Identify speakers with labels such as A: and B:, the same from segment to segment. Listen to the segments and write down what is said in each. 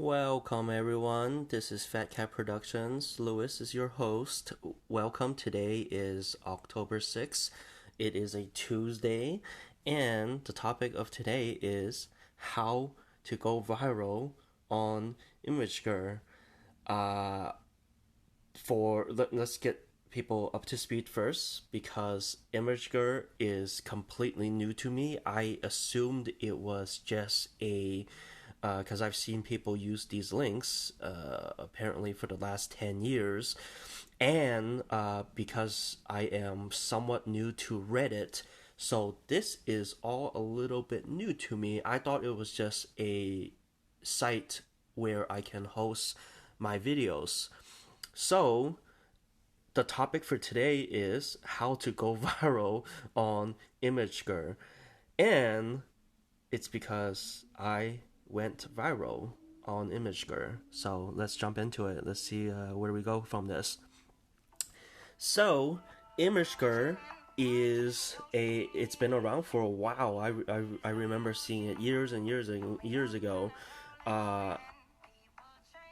A: Welcome everyone. This is Fat Cat Productions. Lewis is your host. Welcome. Today is October 6th. It is a Tuesday, and the topic of today is how to go viral on Imgur. Uh, let's get people up to speed first because Imgur is completely new to me. I assumed it was just a because I've seen people use these links apparently for the last 10 years. And because I am somewhat new to Reddit, so this is all a little bit new to me. I thought it was just a site where I can host my videos. So the topic for today is how to go viral on Imgur. And it's because I went viral on Imgur. So let's jump into it. Let's see where we go from this. So Imgur it's been around for a while. I remember seeing it years and years ago.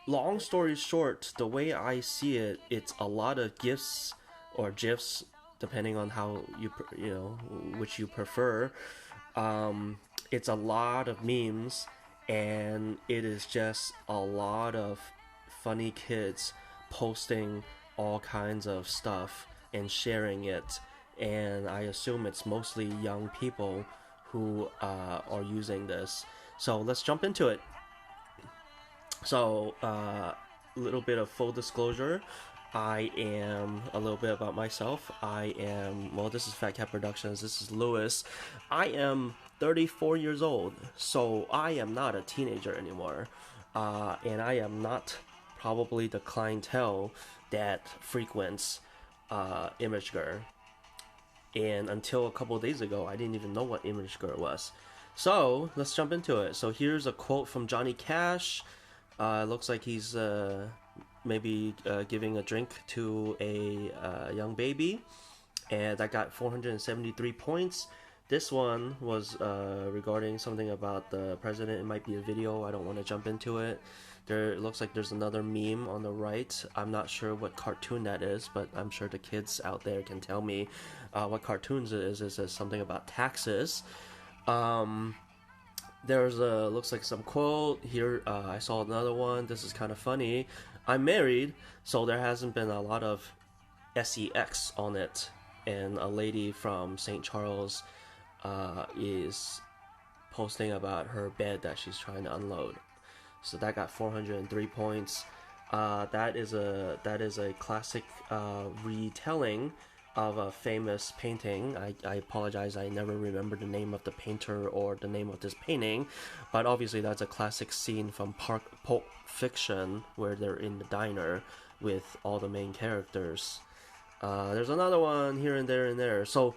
A: Long story short, the way I see it, it's a lot of GIFs or GIFs, depending on how which you prefer. It's a lot of memes, and it is just a lot of funny kids posting all kinds of stuff and sharing it. And I assume it's mostly young people who are using this. So let's jump into it. So, a little bit of full disclosure. I am a little bit about myself. This is Fat Cat Productions. This is Lewis. I am 34 years old, so I am not a teenager anymore. And I am not probably the clientele that frequents Imgur. And until a couple of days ago, I didn't even know what Imgur was. So, let's jump into it. So, here's a quote from Johnny Cash. Looks like he's maybe giving a drink to a young baby, and I got 473 points. This one was regarding something about the president. It might be a video. I don't want to jump into it. It looks like there's another meme on the right. I'm not sure what cartoon that is, but I'm sure the kids out there can tell me what cartoons it is. It says something about taxes. There's looks like some quote here. I saw another one. This is kind of funny. I'm married, so there hasn't been a lot of sex on it. And a lady from St. Charles is posting about her bed that she's trying to unload. So that got 403 points. That is a classic retelling of a famous painting. I apologize, I never remember the name of the painter or the name of this painting, but obviously that's a classic scene from Pulp Fiction where they're in the diner with all the main characters. There's another one here and there. So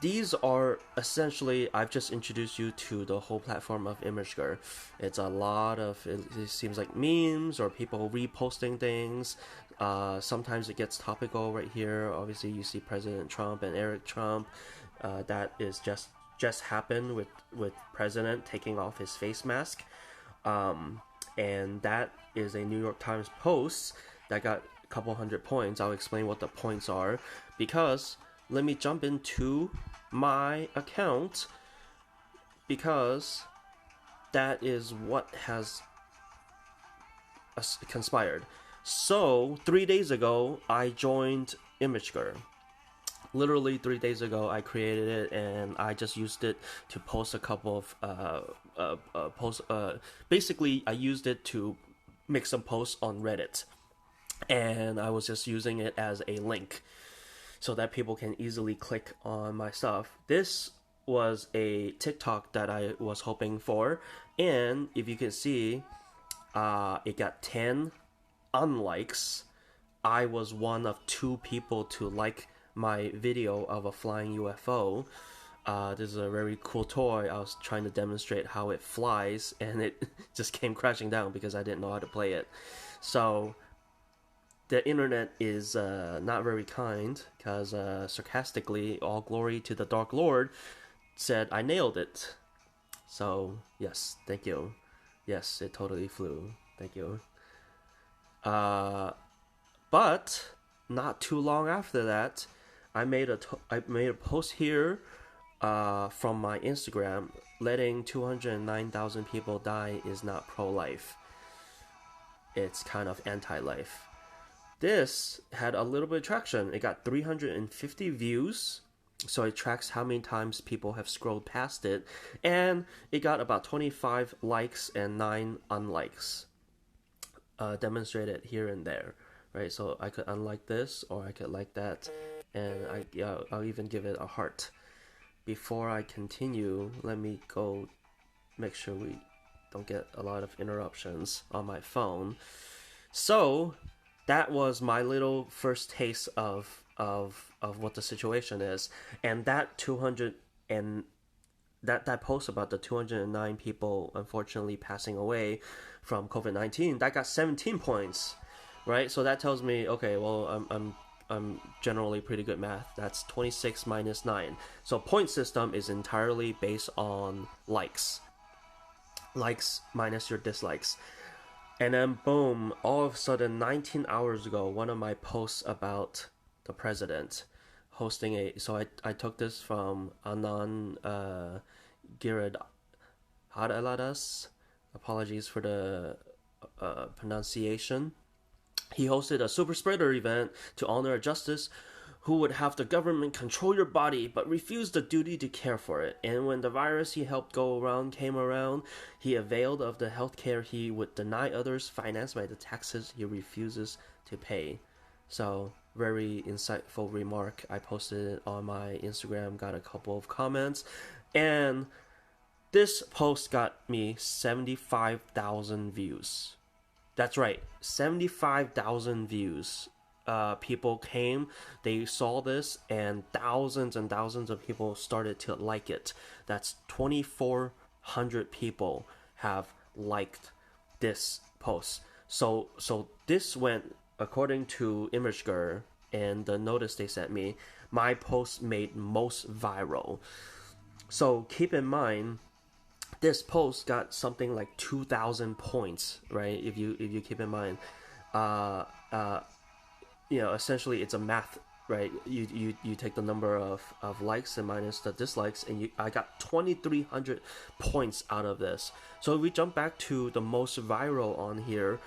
A: these are essentially, I've just introduced you to the whole platform of Imgur. It's a lot of, it seems like memes or people reposting things. Sometimes it gets topical right here. Obviously you see President Trump and Eric Trump. That is just happened with President taking off his face mask. And that is a New York Times post that got a couple hundred points. I'll explain what the points are, because let me jump into my account, because that is what has conspired. So 3 days ago I joined Imgur. Literally 3 days ago I created it, and I just used it to post a couple of posts. Basically I used it to make some posts on Reddit, and I was just using it as a link so that people can easily click on my stuff. This was a TikTok that I was hoping for, and if you can see, it got 10 unlikes. I was one of 2 people to like my video of a flying UFO. This is a very cool toy. I was trying to demonstrate how it flies, and it just came crashing down because I didn't know how to play it. So the internet is not very kind, because sarcastically, all glory to the Dark Lord said I nailed it. So yes, thank you. Yes, it totally flew. Thank you. But not too long after that, I made a post here from my Instagram. Letting 209,000 people die is not pro-life. It's kind of anti-life. This had a little bit of traction. It got 350 views, so it tracks how many times people have scrolled past it, and it got about 25 likes and 9 unlikes, demonstrated here and there, right? So I could unlike this, or I could like that, and I'll even give it a heart. Before I continue, let me go make sure we don't get a lot of interruptions on my phone. So that was my little first taste of what the situation is, and that 200 and that post about the 209 people unfortunately passing away from COVID-19, that got 17 points, right? So that tells me, okay, well, I'm generally pretty good math. That's 26 minus 9. So point system is entirely based on likes minus your dislikes. And then boom, all of a sudden 19 hours ago, one of my posts about the president hosting so I took this from Anand Giridharadas. Apologies for the pronunciation. He hosted a super spreader event to honor a justice who would have the government control your body but refused the duty to care for it. And when the virus he helped go around came around, he availed of the health care he would deny others, financed by the taxes he refuses to pay. So, very insightful remark. I posted it on my Instagram, got a couple of comments, and this post got me 75,000 views. That's right, 75,000 views. People came, they saw this, and thousands of people started to like it. That's 2,400 people have liked this post. So this went, according to Imgur and the notice they sent me, my post made most viral. So keep in mind, this post got something like 2,000 points, right? If you keep in mind, essentially it's a math, right? You take the number of likes and minus the dislikes, and I got 2,300 points out of this. So if we jump back to the most viral on here,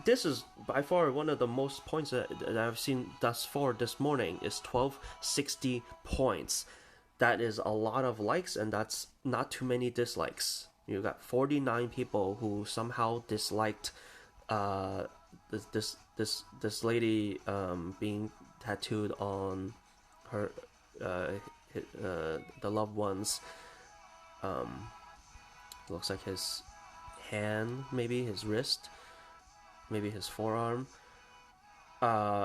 A: this is by far one of the most points that I've seen thus far this morning. Is 1,260 points. That is a lot of likes, and that's not too many dislikes. You got 49 people who somehow disliked this lady being tattooed on her the loved ones. Looks like his hand, maybe his wrist, maybe his forearm.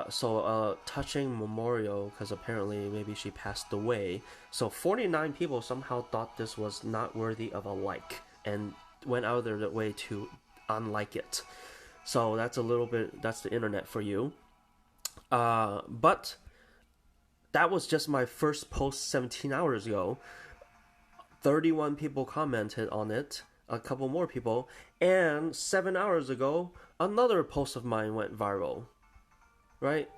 A: So touching memorial, because apparently maybe she passed away. So 49 people somehow thought this was not worthy of a like and went out of their way to unlike it. So that's the internet for you. But that was just my first post 17 hours ago. 31 people commented on it, a couple more people, and 7 hours ago, another post of mine went viral. Right?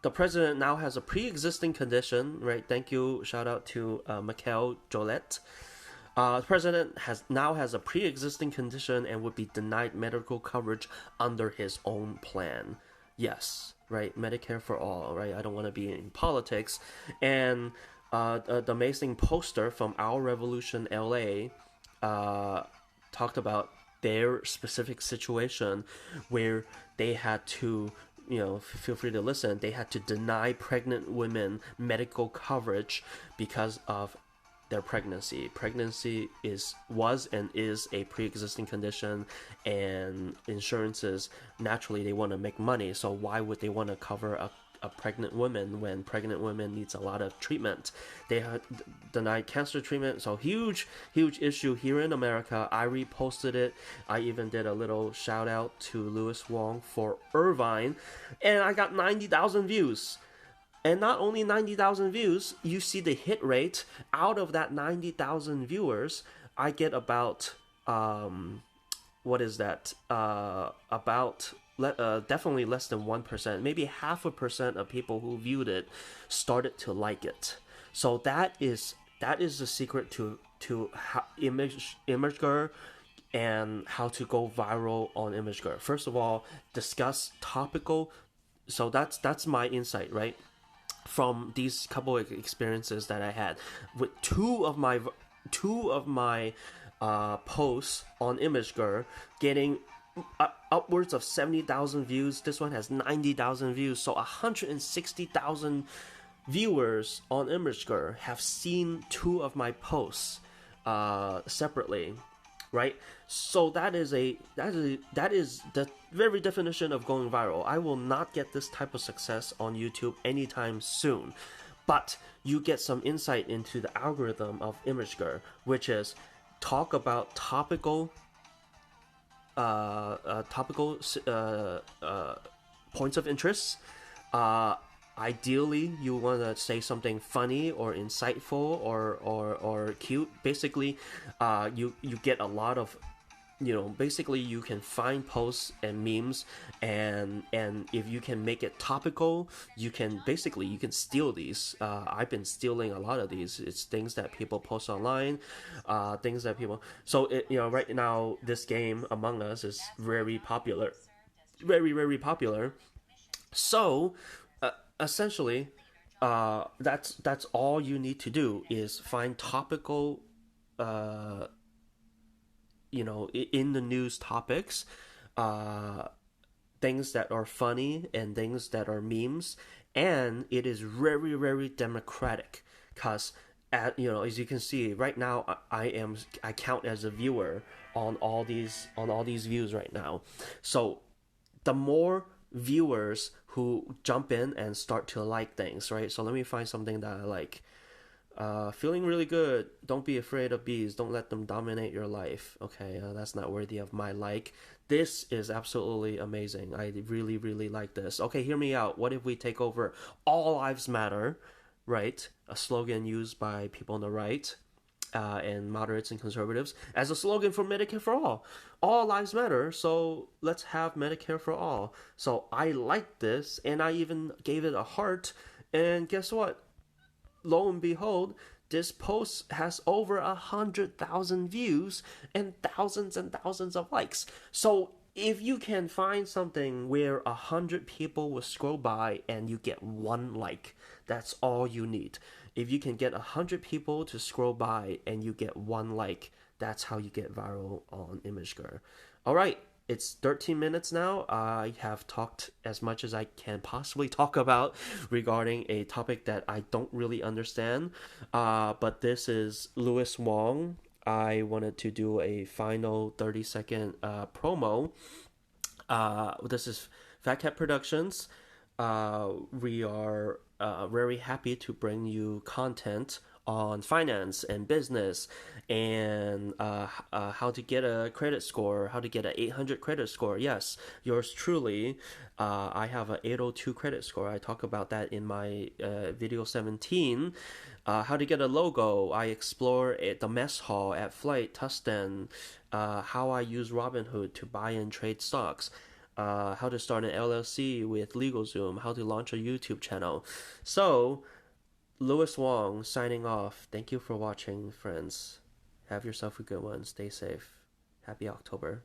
A: The president now has a pre-existing condition, right? Thank you, shout out to Michael Jolette. The president now has a pre-existing condition and would be denied medical coverage under his own plan. Yes, right? Medicare for all, right? I don't want to be in politics. And the amazing poster from Our Revolution LA talked about their specific situation where they had to, feel free to listen, they had to deny pregnant women medical coverage because of their pregnancy. Pregnancy was and is a pre-existing condition, and insurances, naturally they want to make money, so why would they want to cover a pregnant woman when pregnant women needs a lot of treatment? They had denied cancer treatment, so huge issue here in America. I reposted it. I even did a little shout out to Huang for Irvine, and I got 90,000 views. And not only 90,000 views, you see the hit rate. Out of that 90,000 viewers, I get about what is that? About definitely less than 1%, maybe half a percent of people who viewed it started to like it. So that is the secret to how Imgur and how to go viral on Imgur. First of all, discuss topical. So that's my insight, right? From these couple of experiences that I had with two of my posts on Imgur getting upwards of 70,000 views. This one has 90,000 views, so 160,000 viewers on Imgur have seen two of my posts separately, right? So that is the very definition of going viral. I will not get this type of success on YouTube anytime soon, but you get some insight into the algorithm of Imgur, which is talk about topical points of interest. Ideally, you want to say something funny or insightful or cute. Basically, you get a lot of, basically you can find posts and memes, and if you can make it topical, you can steal these. I've been stealing a lot of these. It's things that people post online, things that people. So right now this game Among Us is very popular, very very popular. So essentially, that's all you need to do is find topical, in the news topics, uh, things that are funny and things that are memes, and it is very very democratic because as you can see right now, I count as a viewer on all these views right now. So the more viewers who jump in and start to like things, right? So let me find something that I like. Feeling really good. Don't be afraid of bees. Don't let them dominate your life. Okay, that's not worthy of my like. This is absolutely amazing. I really, really like this. Okay, hear me out. What if we take over All Lives Matter, right? A slogan used by people on the right, and moderates and conservatives as a slogan for Medicare for all. All lives matter, so let's have Medicare for all. So I like this, and I even gave it a heart. And guess what? Lo and behold, this post has over 100,000 views and thousands of likes. So if you can find something where 100 people will scroll by and you get one like, that's all you need. If you can get 100 people to scroll by and you get one like, that's how you get viral on Imgur. All right, it's 13 minutes now. I have talked as much as I can possibly talk about regarding a topic that I don't really understand. But this is Louis Wong. I wanted to do a final 30-second promo. This is Fat Cat Productions. We are very happy to bring you content on finance and business, and how to get a credit score, how to get an 800 credit score. Yes, yours truly. I have an 802 credit score. I talk about that in my video 17. How to get a logo. I explore the mess hall at Flight, Tustin. How I use Robinhood to buy and trade stocks. How to start an LLC with LegalZoom, how to launch a YouTube channel. So, Louis Wong signing off. Thank you for watching, friends. Have yourself a good one. Stay safe. Happy October.